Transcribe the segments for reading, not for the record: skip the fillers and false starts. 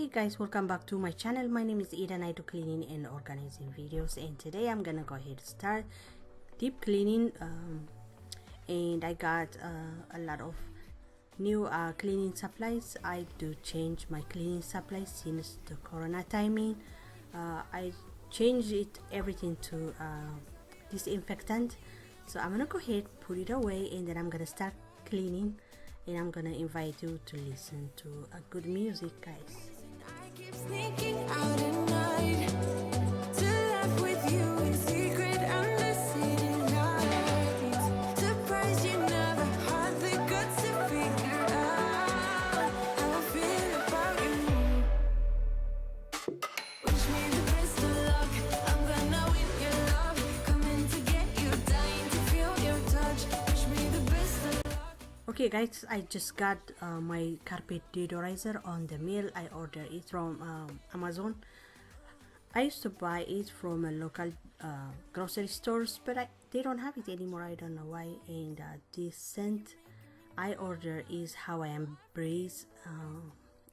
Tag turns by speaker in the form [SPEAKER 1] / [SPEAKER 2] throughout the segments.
[SPEAKER 1] Hey guys, welcome back to my channel. My name is Ida and I do cleaning and organizing videos, and today I'm gonna go ahead and start deep cleaning. And I got a lot of new cleaning supplies. I do change my cleaning supplies since the corona timing. I changed everything to disinfectant, so I'm gonna go ahead, put it away, and then I'm gonna start cleaning, and I'm gonna invite you to listen to a good music, guys.
[SPEAKER 2] Sneaking out at night to laugh with you in secret under city lights. Surprised you never had the guts to figure out how I feel about you. Wish me the best of luck. I'm gonna win your love. Coming to get you, dying to feel your touch. Wish me the best of luck.
[SPEAKER 1] Okay guys, I just got my carpet deodorizer on the mail. I ordered it from Amazon. I used to buy it from a local grocery stores, but they don't have it anymore. I don't know why. And this scent I order is How I Am Breeze,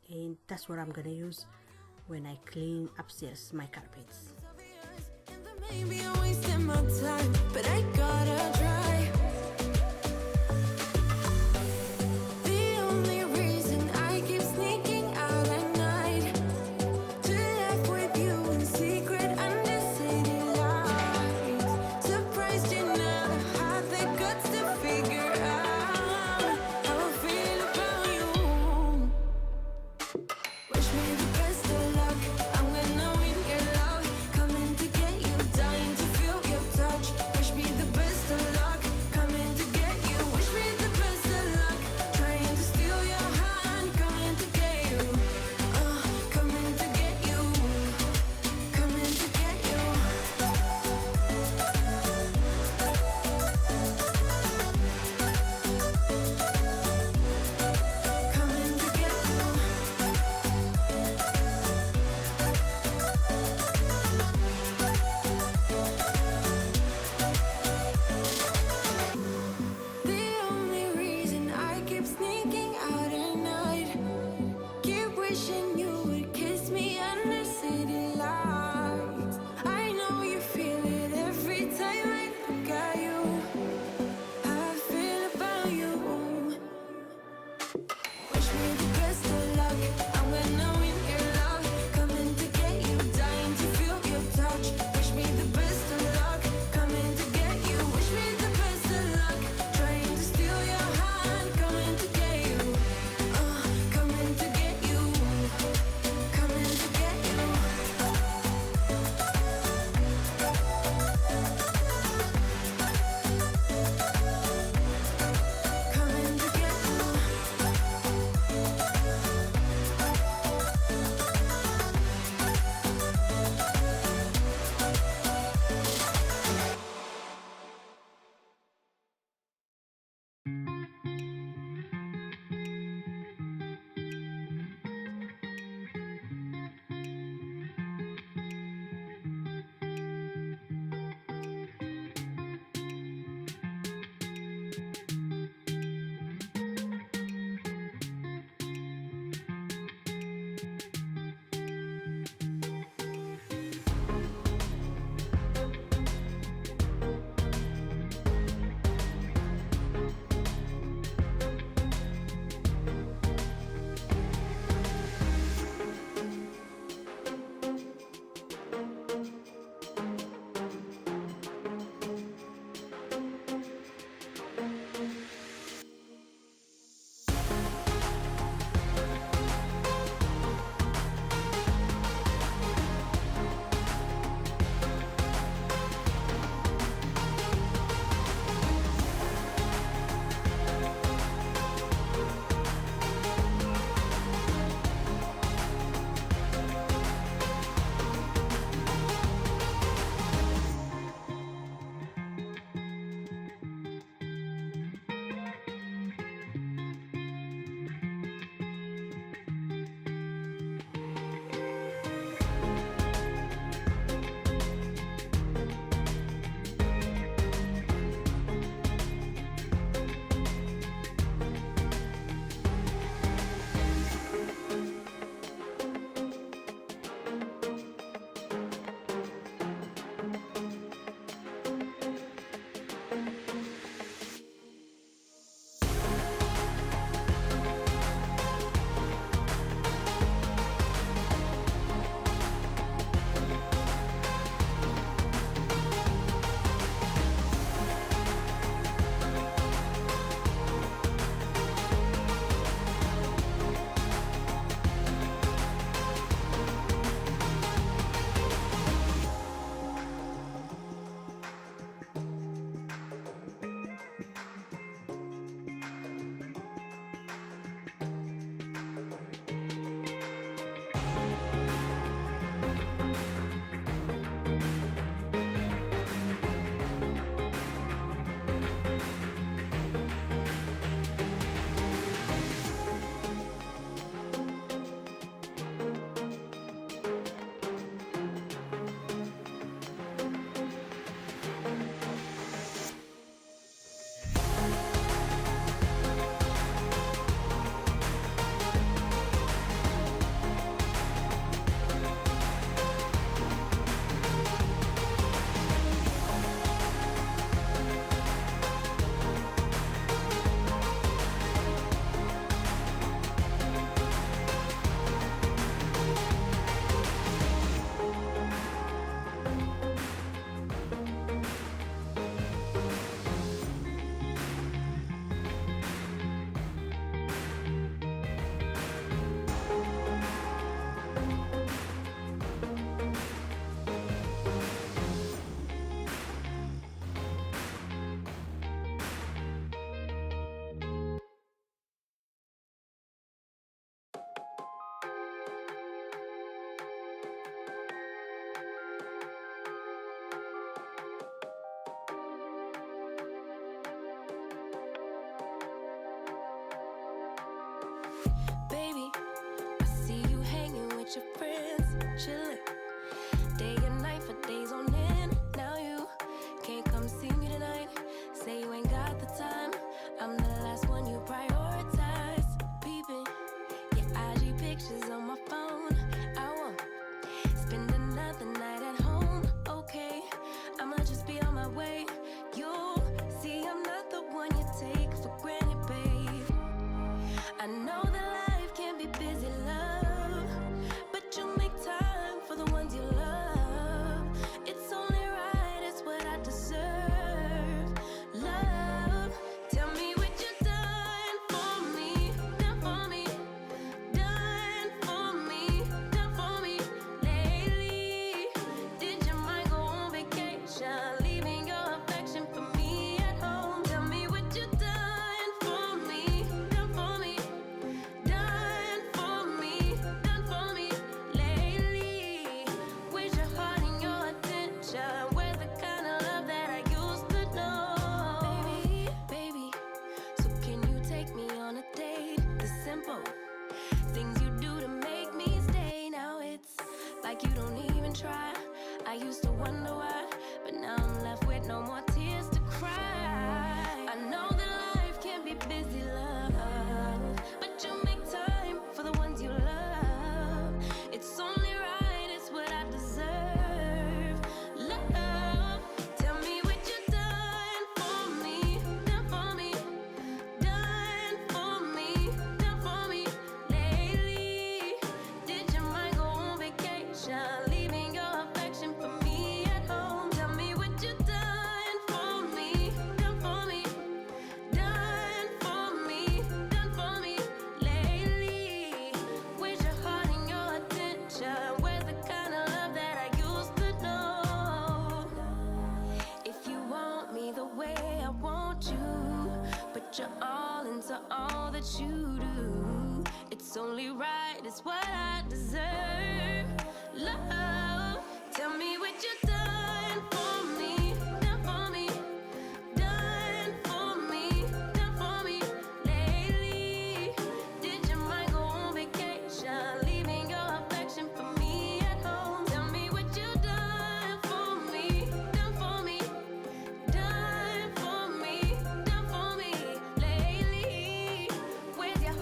[SPEAKER 1] and that's what I'm gonna use when I clean upstairs my carpets.
[SPEAKER 2] Maybe I'm wasting my time, but I gotta try. with your friends, chilling. Day and night for days on end. Now you can't come see me tonight. Say you ain't got the time. I'm the last one you prioritize. Peeping your IG pictures on my phone. I won't spend another night at home. Okay, I'ma just be on my way. You'll see I'm not the one you take for granted, babe. I know that life can be busy, love, but you make time for the ones you love. It's only right, it's what I deserve. Love, tell me what you done for me, done for me, done for me, done for me lately. Did your mind go on vacation, leaving your affection for me at home? Tell me what you done for me, done for me, done for me, done for me lately. Where's your heart and your attention? Where's the kind of love that I used to know? Baby, so can you take me on a date? The simple things you do to make me stay. Now it's like you don't even try. I used to wonder why, but now I'm left with no more tears to cry. I know that life can be busy, love, but you make time for the ones you love. It's only right, it's what I deserve. Love, tell me what you done for me, done for me, done for me, done for me lately. Did your mind go on vacation, leaving your affection for me at home? Tell me what you done for me, done for me, done for me, done for me lately. Where's your heart and your attention? Where's the kind of love that I used to know? If you want me the way I want you, put your all into all that you do. It's only right, it's what I deserve. Love, tell me what you done for me, done for me, done for me, done for me lately. Did your mind go on vacation, leaving your affection for me at home? Tell me what you done for me, done for me, done for me, done for me lately. Where's your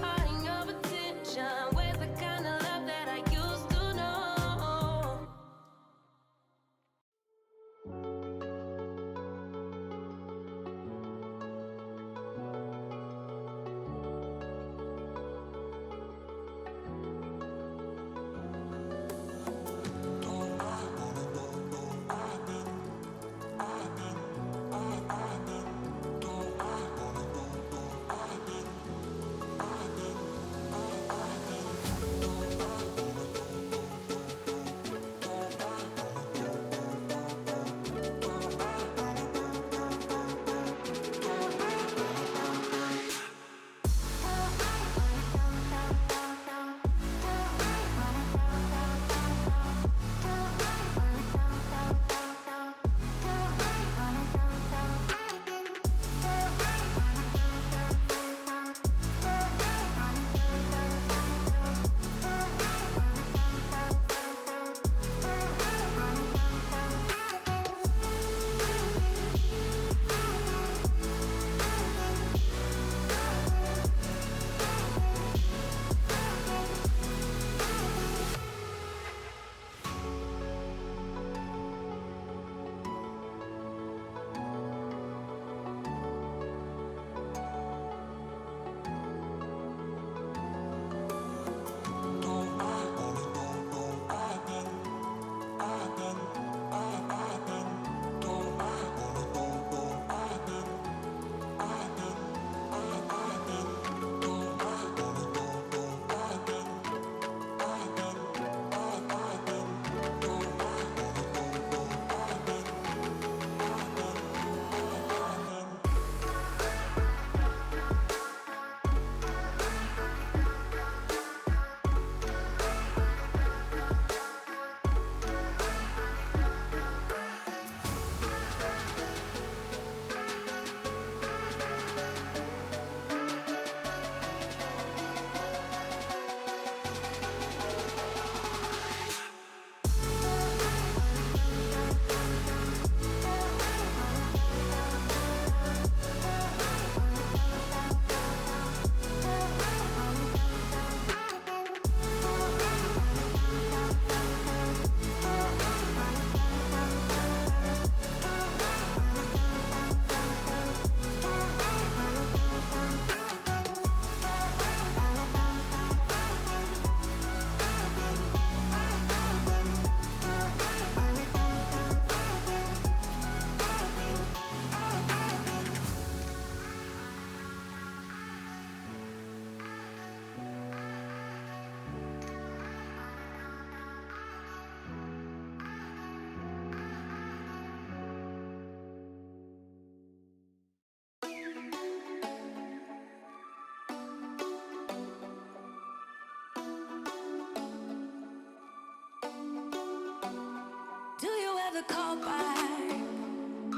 [SPEAKER 2] ever call back?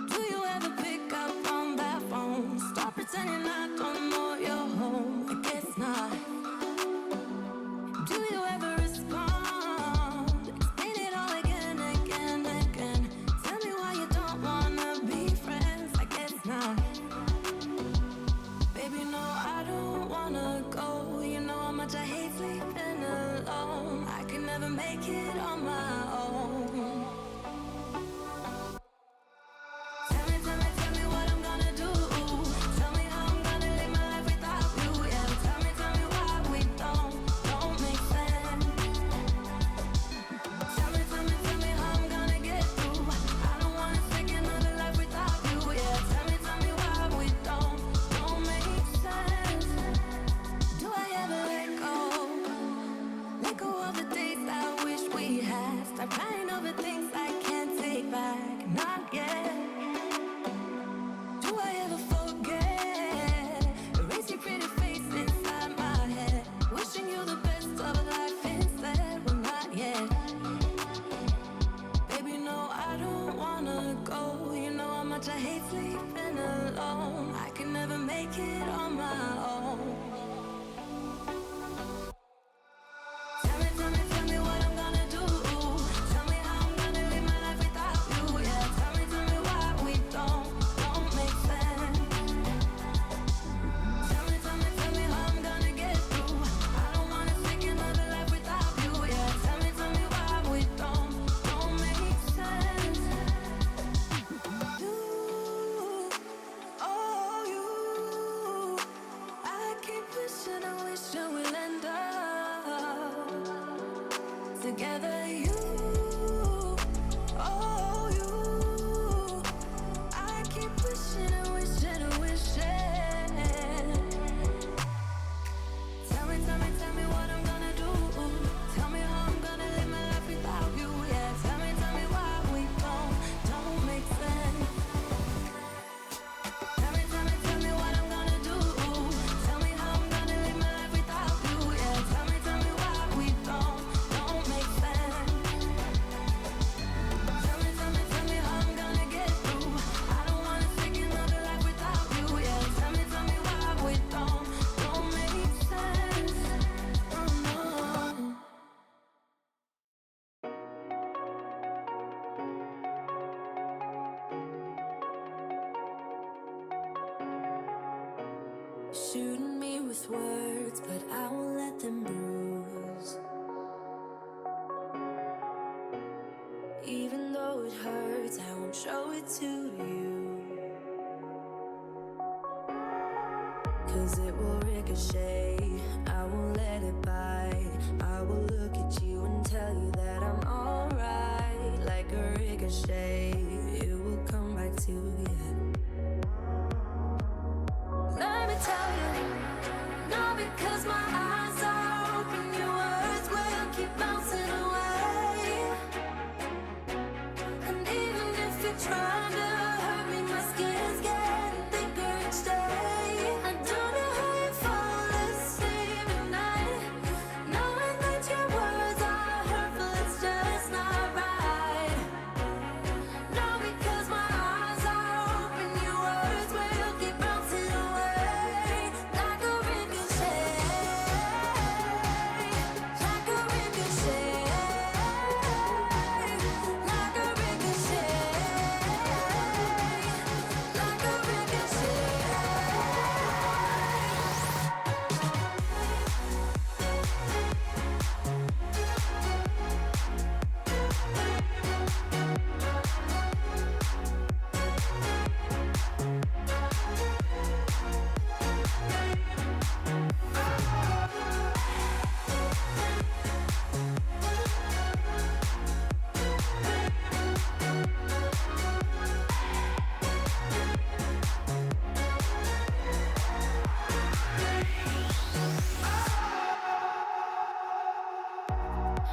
[SPEAKER 2] Do you ever pick up on that phone? Stop pretending I don't know you're home. I guess not. Do you ever respond? Explain it all again, again, again. Tell me why you don't wanna be friends. I guess not. Baby, no, I don't wanna go. You know how much I hate sleeping alone. I can never make it on my own. Tell me what I'm gonna do. Tell me how I'm gonna live my life without you. Yeah, tell me why we don't make sense. Tell me how I'm gonna get through. I don't wanna take another life without you. Yeah, tell me why we don't make sense. Do I ever let go of the days I wish we had? Stop crying over things I can't take back. Not yet. Do I ever forget? Erase your pretty face inside my head. Wishing you the best of life instead. Well, not yet. Baby, no, I don't wanna go. You know how much I hate sleeping alone. I can never make it on my own. Tell me what I'm gonna do. Tell me how I'm gonna live my life without you. Yeah, tell me why we don't make sense. Tell me how I'm gonna get through. I don't wanna take another life without you. Yeah, tell me why we don't make sense. You, oh you, I keep wishing and wishing we'll end up together. You, oh you, I keep wishing and wishing and wishing. Tell me what I'm gonna do. Tell me how I'm gonna live my life without you. Yeah, tell me why we don't make sense. Tell me what I'm gonna do. Tell me how I'm gonna live my life without you. Yeah, tell me why we don't make sense. Tell me how I'm gonna get through. I don't wanna take another life without you. Yeah, tell me why we don't make sense. Oh no. Shooting me with words, but I won't let them bruise. Even though it hurts, I won't show it to you. 'Cause it will ricochet, I won't let it bite. I will look at you and tell you that I'm alright. Like a ricochet, it will come back to you. Let me tell you, no, because my eyes are open, your words will keep bouncing away. And even if you're trying to hurt me, my skin's getting thicker each day. I don't know how you fall asleep at night, knowing that your words are hurtful, it's just not right. No, because my eyes are open, your words will keep bouncing away. Like a ricochet, like a ricochet, like a ricochet, like a ricochet.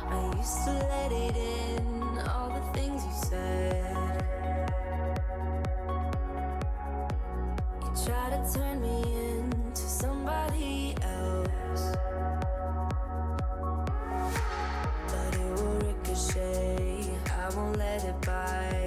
[SPEAKER 2] I used to let it in, all the things you said. You try to turn me into somebody else, but it will ricochet, I won't let it bite.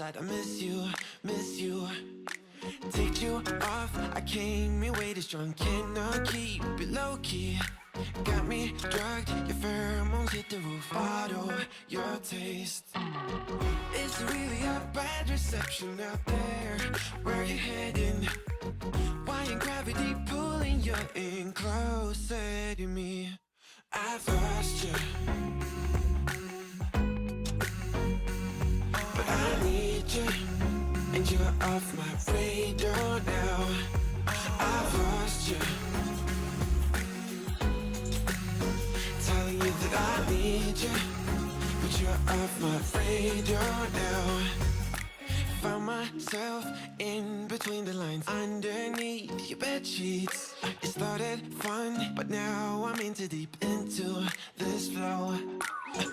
[SPEAKER 2] inside. I miss you, miss you. Take you off, I came in way too strong. Cannot keep it low key. Got me drugged, your pheromones hit the roof. Bottle your taste. It's really a bad reception out there. Where you heading? Why ain't gravity pulling you in closer to me? I've lost you, but I need you, and you're off my radar now. I've lost you, telling you that I need you, but you're off my radar now. Found myself in between the lines, underneath your bed sheets. It started fun, but now I'm in too deep into this flow.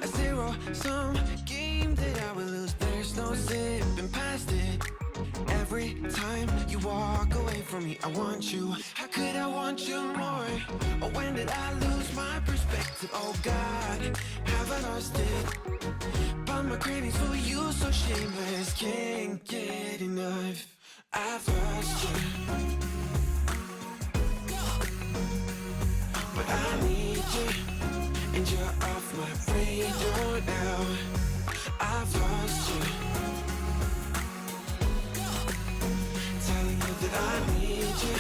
[SPEAKER 2] A zero-sum game that I will lose. There's no zipping past it. Every time you walk away from me, I want you. How could I want you more? Or when did I lose my perspective? Oh God, have I lost it? But my cravings for you so shameless, can't get enough. I've lost you, but I need you, and you're off my radar now. I've lost you, telling you that I need you,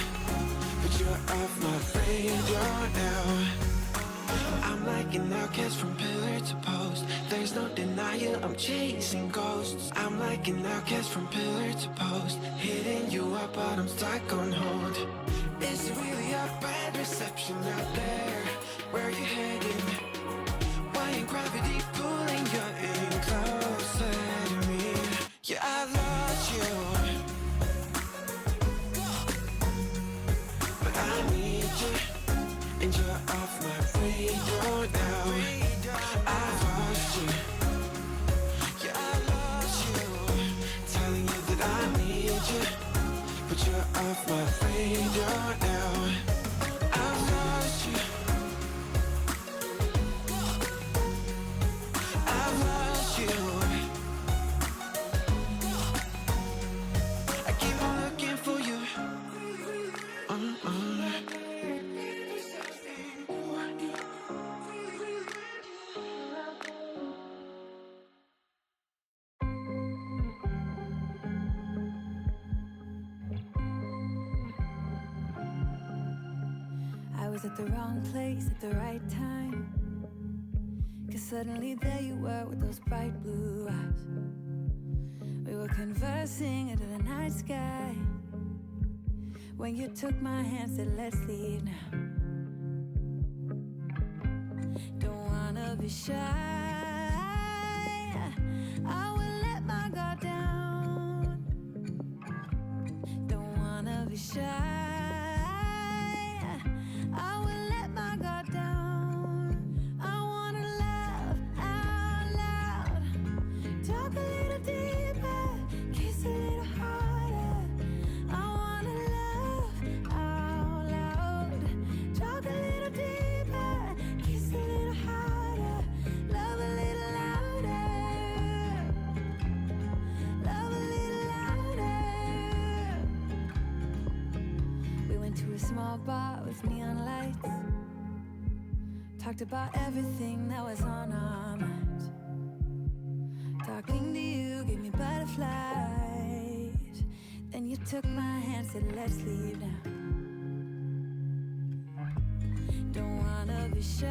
[SPEAKER 2] but you're off my radar now. I'm like an outcast from pillar to post. There's no denial, I'm chasing ghosts. I'm like an outcast from pillar to post, hitting you up but I'm stuck on hold. It's really a bad reception out there. Where you heading? Why ain't gravity pulling you in closer to me? Yeah, I lost you, but I need you, and you're off my radar now. I've lost you, yeah, I lost you, telling you that I need you, but you're off my radar now. I've lost you, I've lost you. I keep on looking for you.
[SPEAKER 3] I was at the wrong place at the right time, 'cause suddenly there you were with those bright blue eyes. We were conversing under the night sky, when you took my hand, said let's leave now. Don't wanna be shy, I will let my guard down. Don't wanna be shy, I will let my guard down. I wanna laugh out loud, talk a little deeper, kiss a little harder. I wanna laugh out loud, talk a little deeper, kiss a little harder, love a little louder, love a little louder. We went to a small bar with neon lights, talked about everything that was on our minds. Talking to you gave me butterflies. Then you took my hand, said let's leave now. Don't wanna be shy,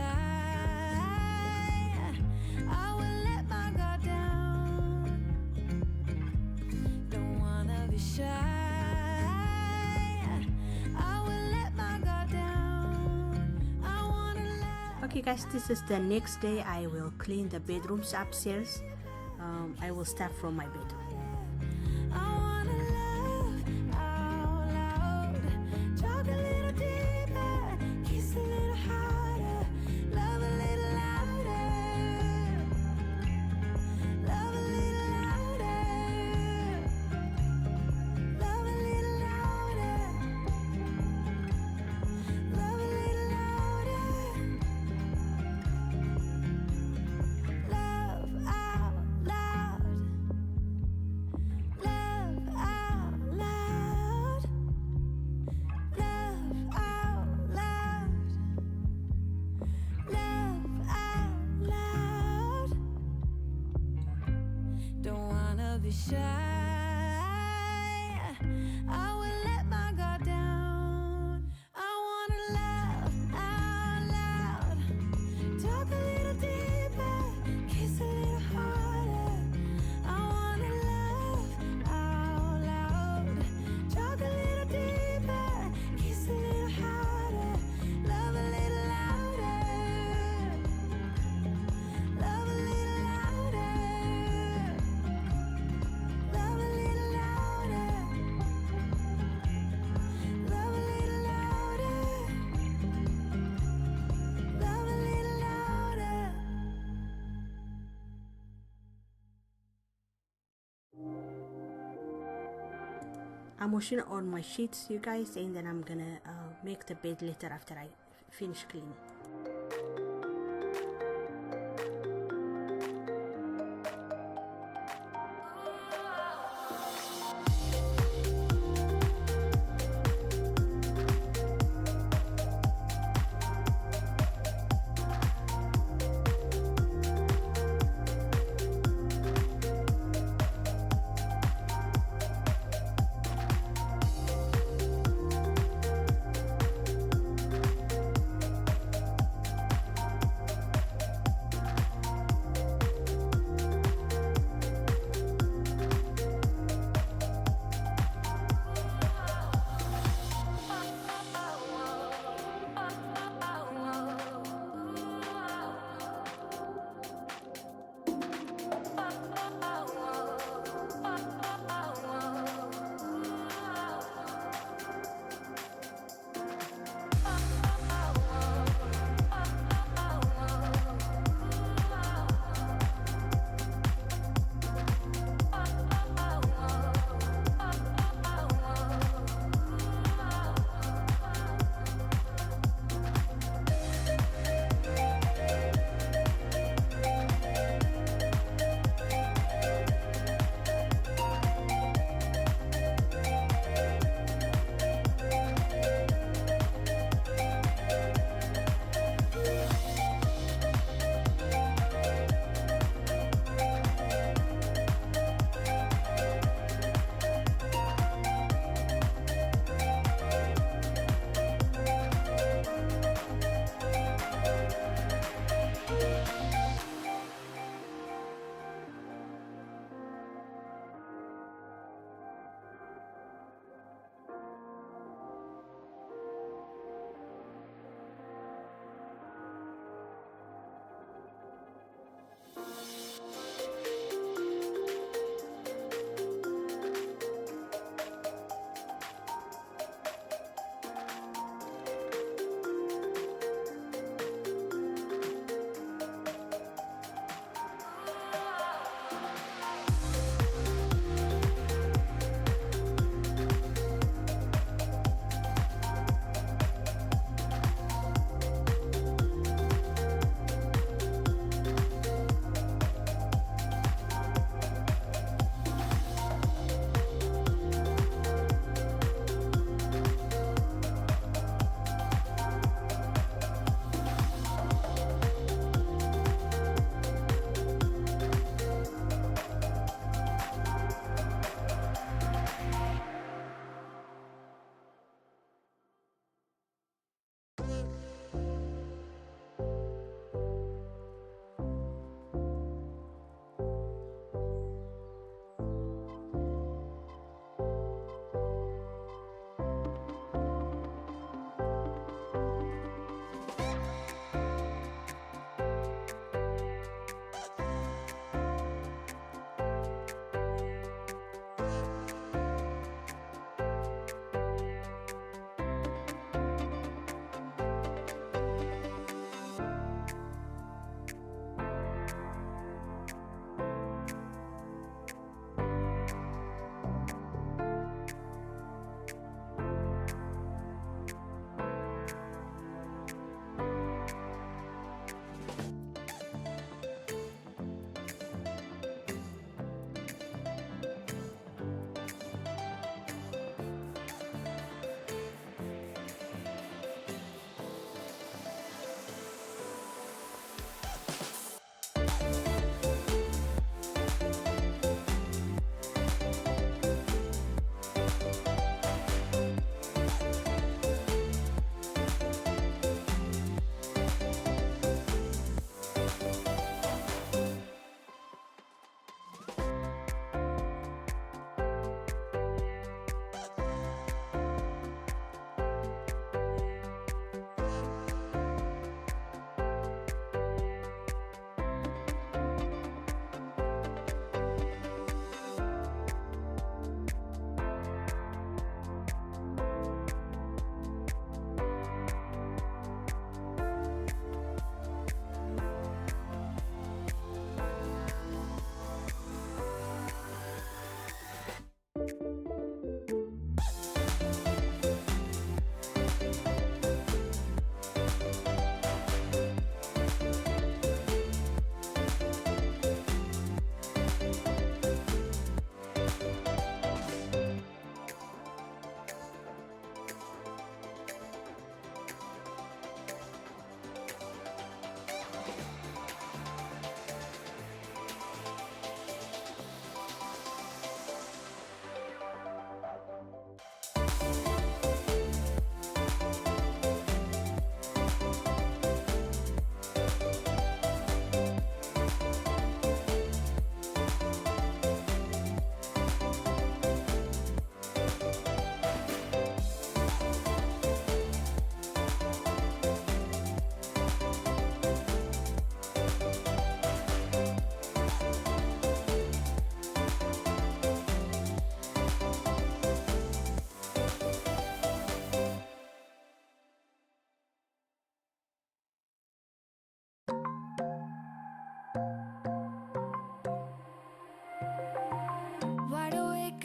[SPEAKER 3] I will let my guard down. Don't wanna be shy, I will let my guard down. I wanna laugh.
[SPEAKER 1] Okay guys, this is the next day. I will clean the bedrooms upstairs. I will start from my bedroom.
[SPEAKER 3] I wanna laugh out loud, talk a little deeper, kiss a little harder, love a little louder, love a little louder, love a little louder, love a little louder, love out loud. to shine. I will let my guard down. I wanna laugh out loud, talk a little deeper, kiss a little harder. I wanna laugh out loud, talk a little deeper, kiss a little harder, love a little louder, love a little louder, love a little louder, love a little louder, love a little louder.
[SPEAKER 1] I'm washing on my sheets, you guys, and then I'm gonna make the bed later after I finish cleaning.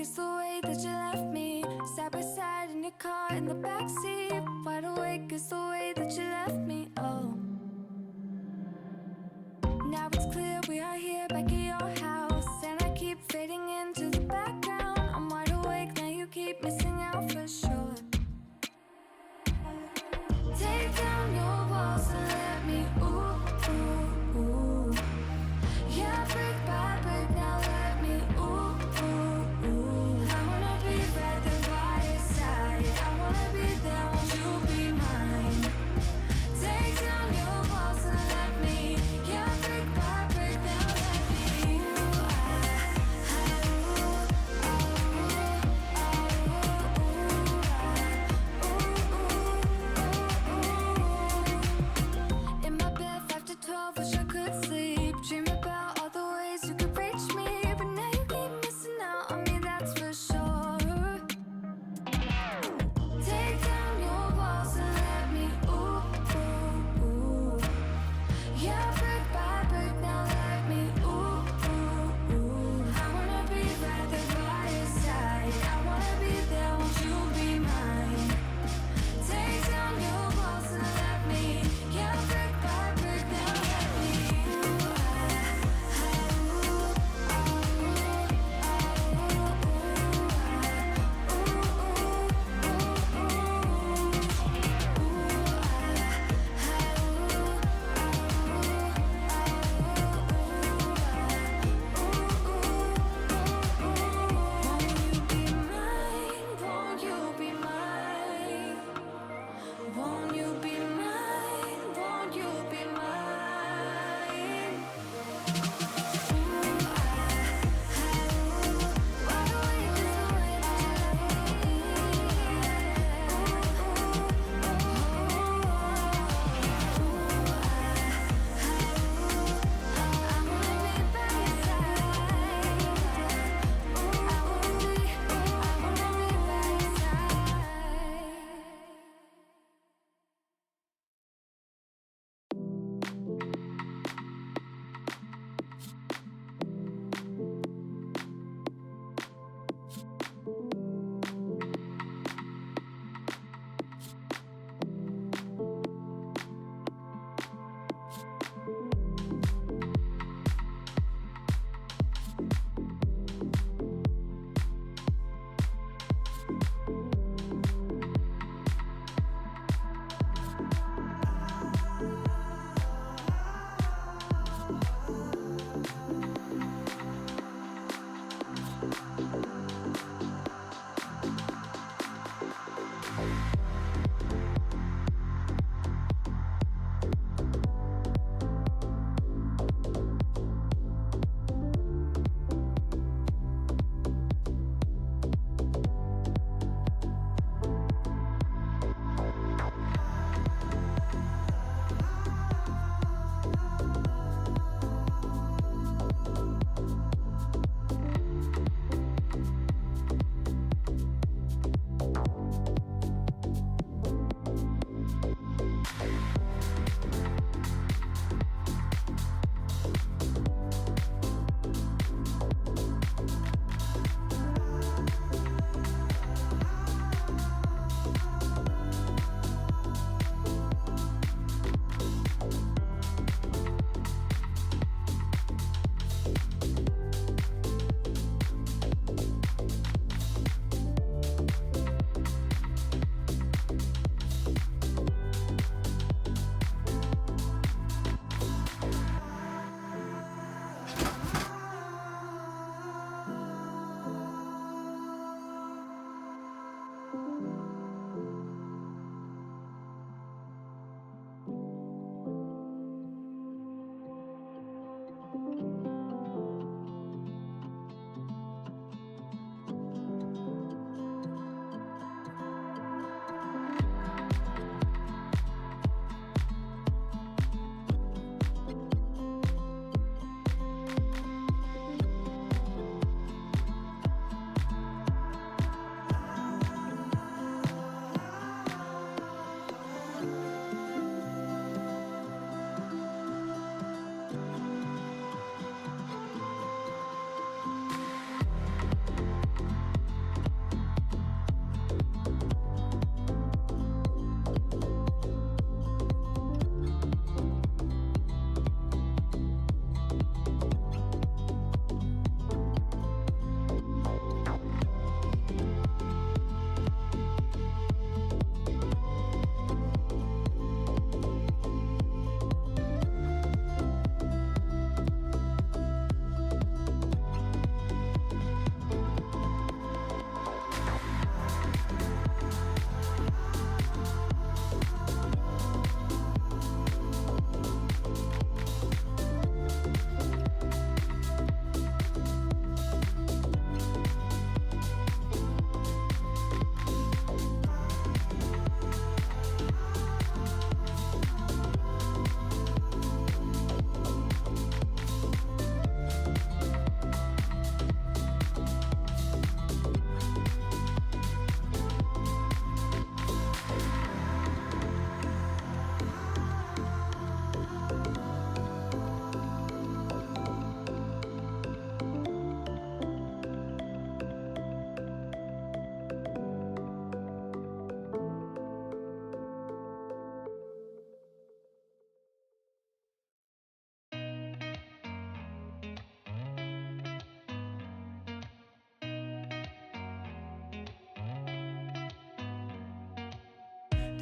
[SPEAKER 3] is the way that you left me. Side by side in your car in the backseat. Wide awake is the way that you left me. Oh. Now it's clear we are here back at your house, and I keep fading into the background. I'm wide awake now, you keep missing out for sure. Take down your walls and let me ooh, ooh, ooh. Yeah, brick by brick, now let me ooh, ooh, ooh. I wanna be right there by your side. I wanna be there, won't you be mine? Take down your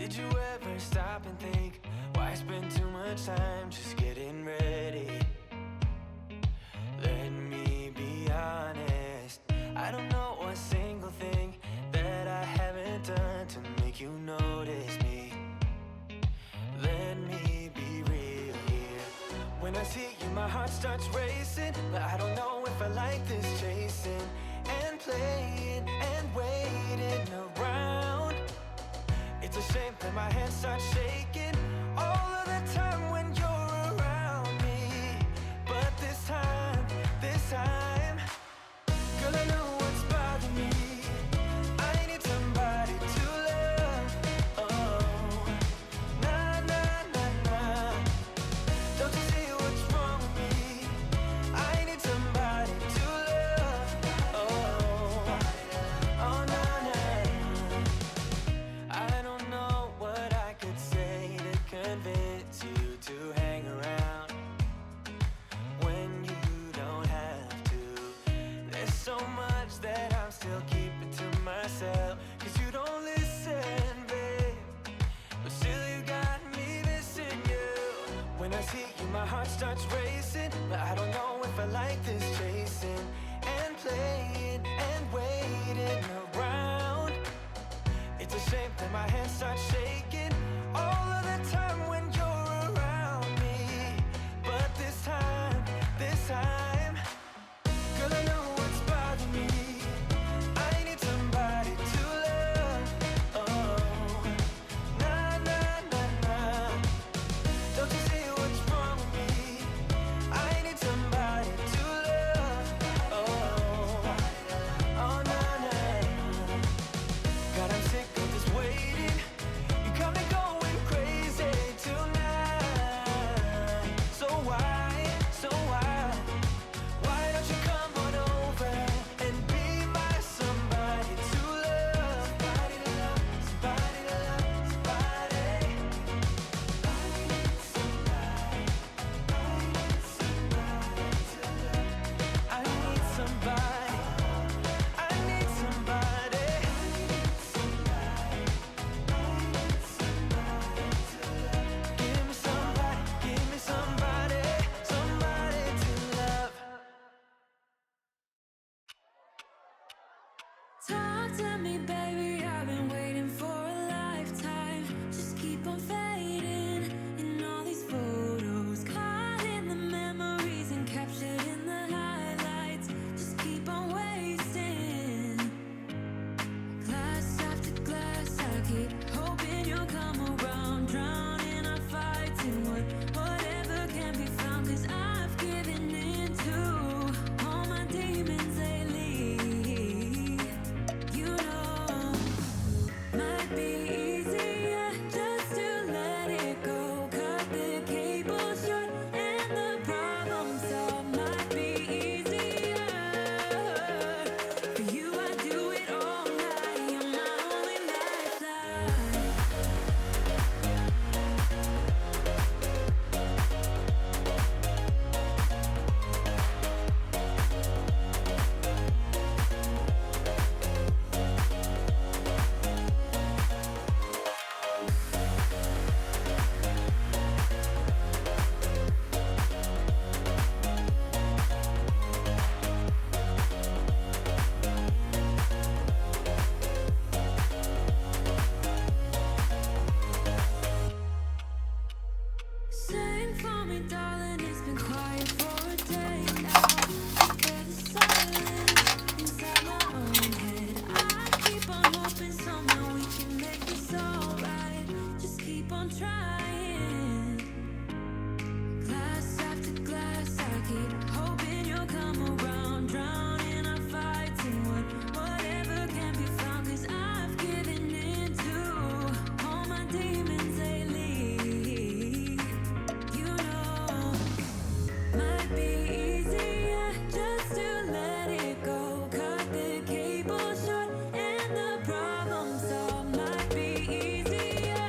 [SPEAKER 4] Did you ever stop and think, why spend too much time just getting ready? Let me be honest, I don't know a single thing that I haven't done to make you notice me. Let me be real here. When I see you, my heart starts racing, but I don't know if I like this chasing and playing and waiting around. It's a shame that my hands start shaking all of the time when you're around me. But this time, girl, I know what's bothering me. I need somebody to love. Oh, nah, nah, nah, nah. Don't you see what's wrong with me? I need somebody to love. Oh, oh, nah, nah. I don't know what I could say to convince you to hang around when you don't have to. There's so much that I'm still keeping to myself, 'cause you don't listen, babe. But still you got me missing you. When I see you, my heart starts racing, but I don't know if I like this chasing and playing and waiting around. It's a shame that my hands start shaking all of the time when you're around me. But this time, girl, I know what's bothering me. I need somebody to love. Oh, nah, nah, nah, nah. Don't you see what's wrong with me? I need somebody to love. Oh, oh, nah, nah. God, I'm sick of this waiting. You got me going crazy tonight. So why don't you come on over and be my somebody to love? Somebody to love, somebody to love, somebody. I need somebody to love. I need somebody. I need somebody. Give me somebody, somebody to love.
[SPEAKER 3] Talk to me, baby. I've been waiting for a lifetime. Just keep on fading in all these photos, caught in the memories and captured in the highlights. Just keep on wasting. Glass after glass, I keep hoping you'll come around. Drowning our fights in whatever can be found. 'Cause I've given in to all my demons lately. You know, might be easier just to let it go. Cut the cable short and the problem solved. Might be easier. For you, I do it all night. You're my only lifeline. Sing for me, darling. It's been quiet for a day now. There's a silence inside my own head. I keep on hoping somehow we can make this alright. Just keep on trying. Glass after glass, I keep hoping you'll come around. Drowning our fights in whatever can be found. 'Cause I've given in to all my demons lately. You know, might be easier just to let it go. Cut the cable short and the problem solved. Might be easier.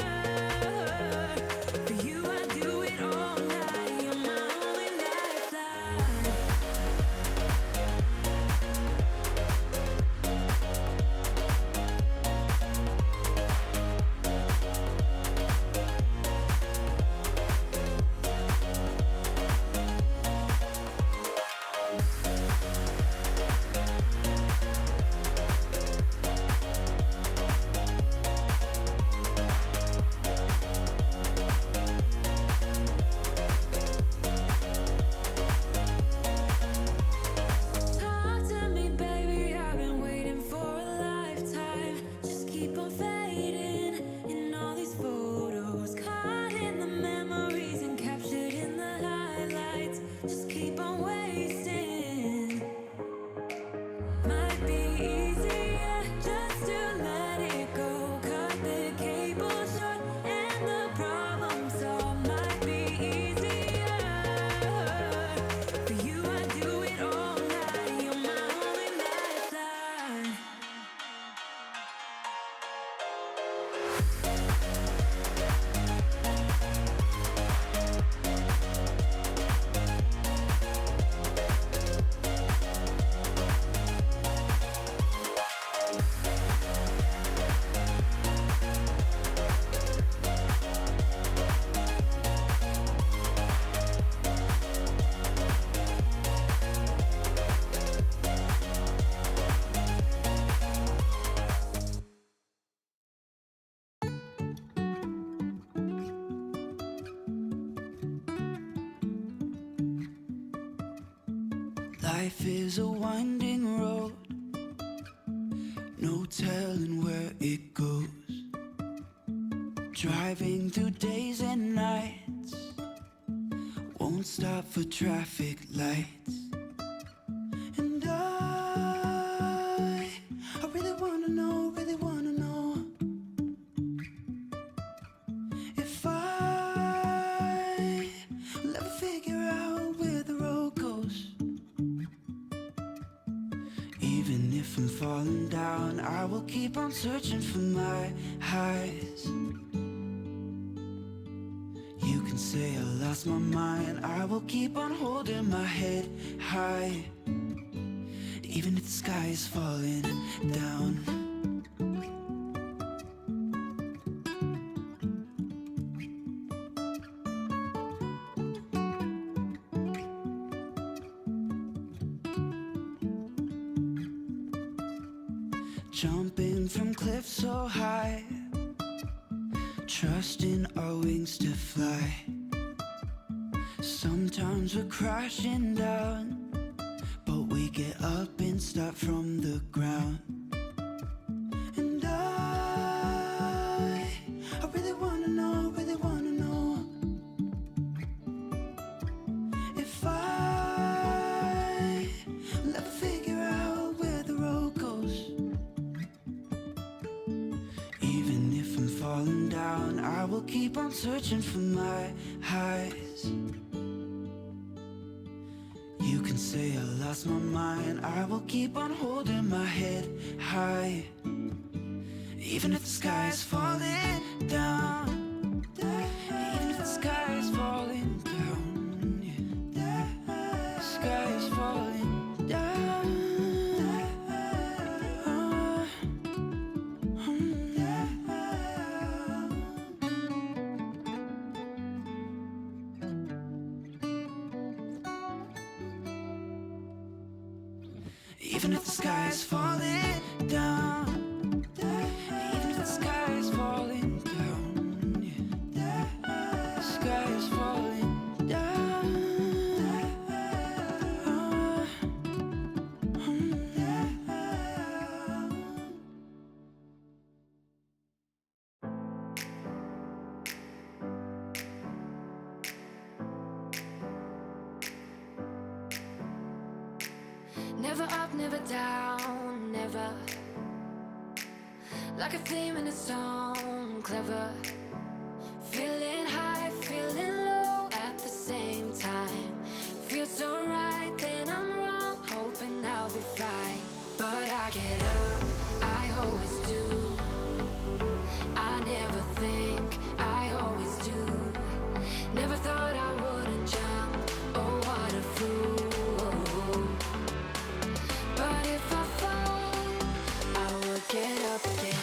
[SPEAKER 5] Life is a winding road, no telling where it goes. Driving through days and nights, won't stop for traffic lights. And I really wanna know, if I will ever figure out where the road goes. Even if I'm falling down, I will keep on searching for my highs. You can say I lost my mind, I will keep on holding my head high. Even if the sky is falling down. Jumping from cliffs so high, trusting our wings to fly. Sometimes we're crashing down, but we get up and start from the ground. And I really wanna know, if I will ever figure out where the road goes. Even if I'm falling down, I will keep on searching for my highs. You can say I lost my mind, I will keep on holding my head high. Even if the sky is falling down. Even if the sky is falling down, yeah. The sky is falling down. Even if the sky is falling down. Even if the sky is falling down, yeah. The sky is falling down.
[SPEAKER 3] Never up, never down, never. Like a theme in a song, clever. Feeling high, feeling low at the same time. Feels so right, then I'm wrong, hoping I'll be fine. But I get up, I always do. I never think, I always do. Never thought I wouldn't jump, oh what a fool. But if I fall, I will get up again.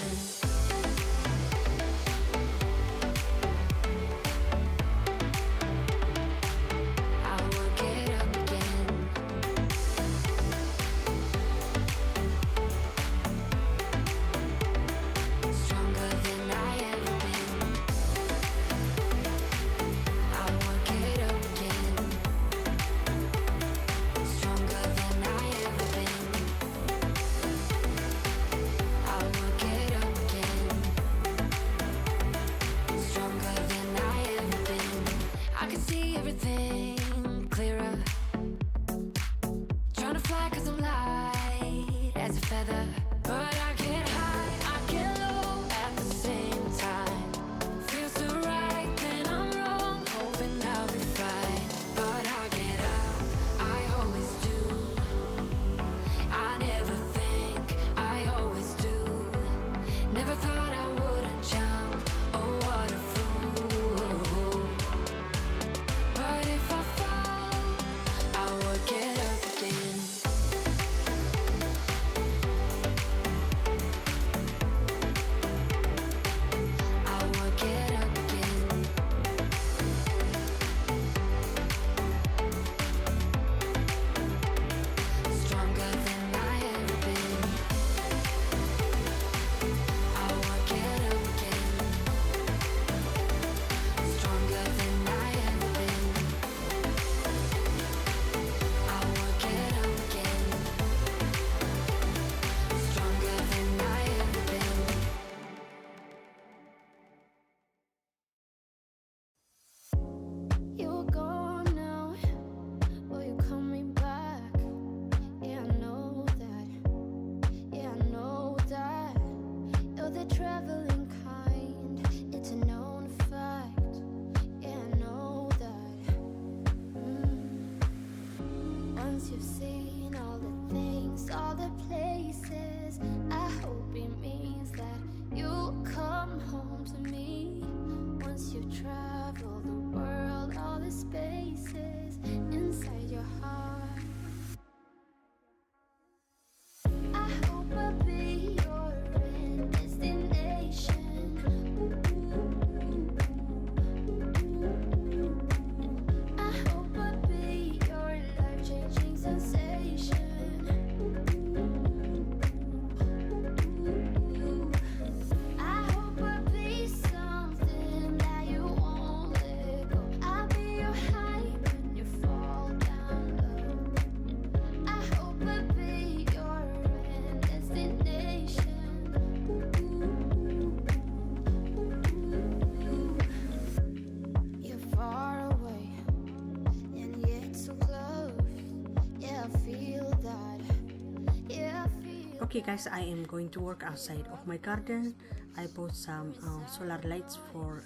[SPEAKER 1] Okay guys, I am going to work outside of my garden. I bought some solar lights for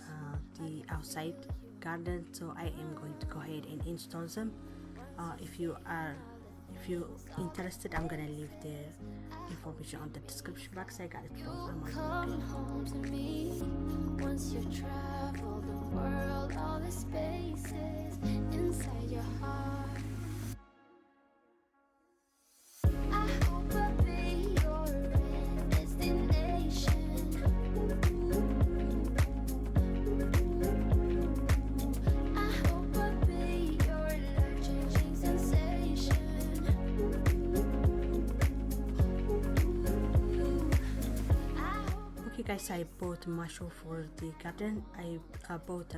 [SPEAKER 1] the outside garden, so I am going to go ahead and install them. If you're interested, I'm gonna leave the information on the description box. I got it from Amazon.
[SPEAKER 3] Come home to me once you travel the world, all the spaces inside your heart. I hope I'll be your destination. I hope I'll be your life-changing sensation.
[SPEAKER 1] Okay guys, I bought mushroom for the garden. I bought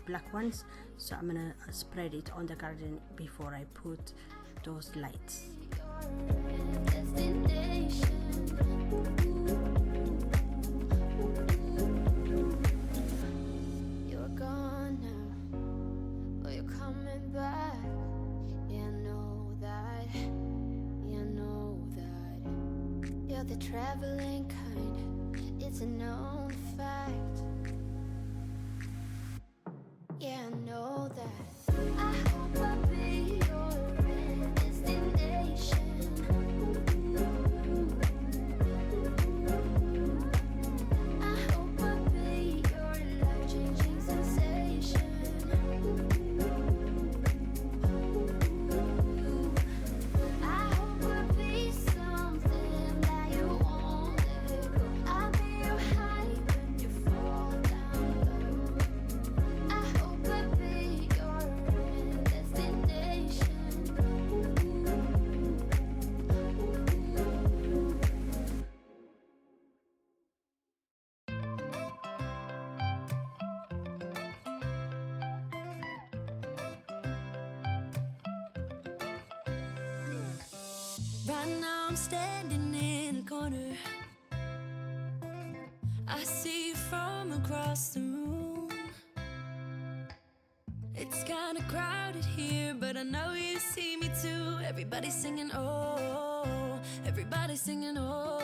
[SPEAKER 1] black ones, so I'm gonna spread it on the garden before I put those lights.
[SPEAKER 3] You're gone now, but you're coming back. Yeah, I know that. Yeah, I know that. You're the traveling kind. It's a known fact. Yeah, I know that. I hope I'll be your destination. I hope I'll be your life-changing sensation. I hope I'll be something that you won't let go. I'll be your high when you fall down low. I hope I'll be your destination.
[SPEAKER 2] Right now I'm standing in a corner. I see you from across the room. It's kinda crowded here, but I know you see me too. Everybody's singing oh, everybody's singing oh.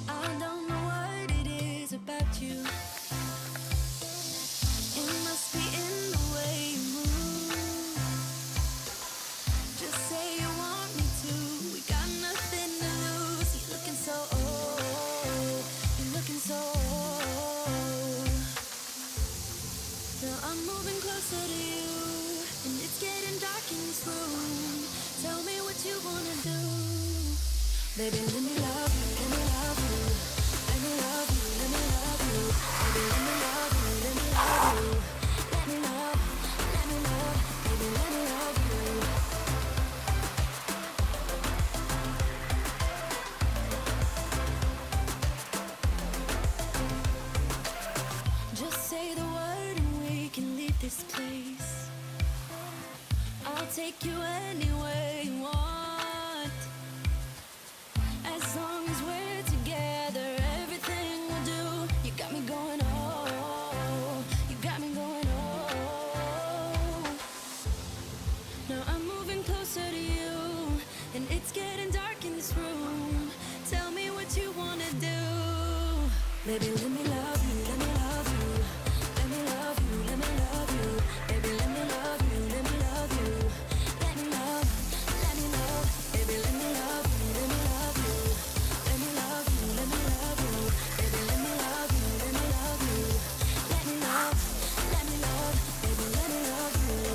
[SPEAKER 2] I don't know what it is about you. It must be in the way you move. Just say you want me to. We got nothing to lose. You're looking so old. You're looking so old. Now I'm moving closer to you, and it's getting dark in this room. Tell me what you wanna do. Baby, let me love you, let me love you. Let me love you, let me love you. Baby, let me love you, let me love you. Let me love, let me love. Baby, let me love you. Just say the word and we can leave this place. I'll take you anywhere you want. As long as we're together, everything we'll do. You got me going oh, you got me going oh. Now I'm moving closer to you, and it's getting dark in this room. Tell me what you wanna do. Baby, let me love you, let me love you. Let me love you, let me love you. Baby, let me love you, let me love you. Let me love, let me love. Baby, let me love you, let me love you. Let me love you, let me love you. Baby, let me love you, let me love you. Let me love, let me love. Baby, let me love you.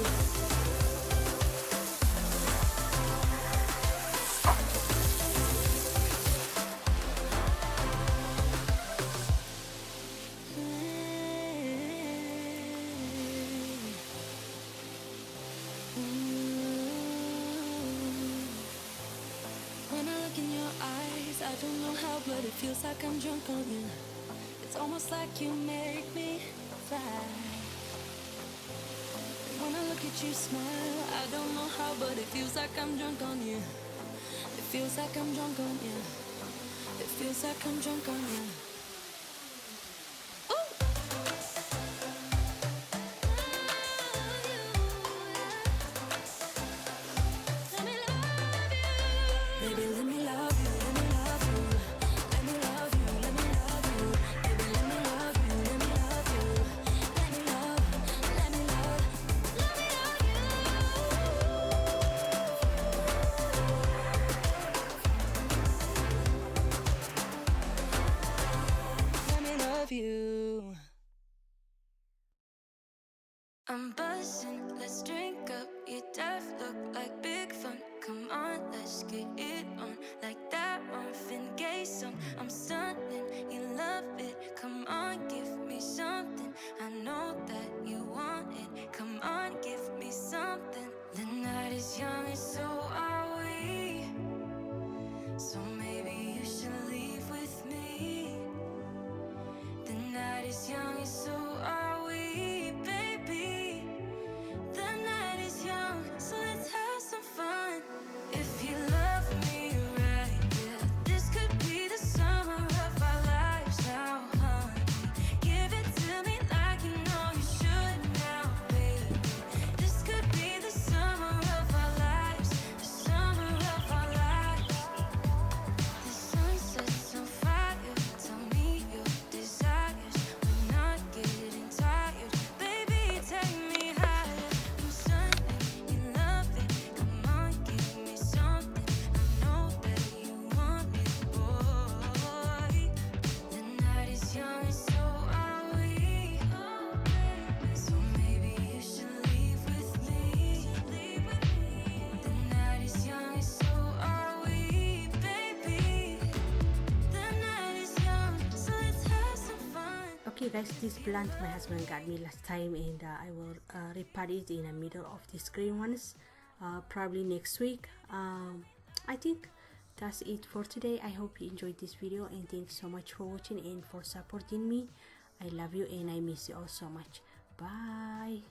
[SPEAKER 2] When I look in your eyes, I don't know how, but it feels like I'm drunk on you. It's almost like you make me fly. When I look at you smile, I don't know how, but it feels like I'm drunk on you. It feels like I'm drunk on you. It feels like I'm drunk on you. Baby, let me love I'm buzzing, let's drink up. You deaf look like big fun. Come on, let's get it on. Like that Marvin Gaye song. I'm stunning, you love it. Come on, give me something. I know that you want it. Come on, give me something. The night is young and so are we. So maybe you should leave with me. The night is young and so are we, baby. The night is young, so let's have some fun. If you love me right, yeah, this could be the summer of our lives now, honey. Give it to me like you know you should now, baby. This could be the summer of our lives, the summer of our lives. The sun sets on fire, tell me your desires. We're not getting tired, baby, take me higher. I'm stunning, you love it. Come on, give me something. I know that you want it, boy. The night is young and so are we. So maybe you should leave with me. The night is young and so are we, baby. The night is young, so let's have some fun.
[SPEAKER 1] Okay guys, this plant my husband got me last time, and I will repot it in the middle of these green ones probably next week. I think that's it for today. I hope you enjoyed this video, and thanks so much for watching and for supporting me. I love you and I miss you all so much. Bye.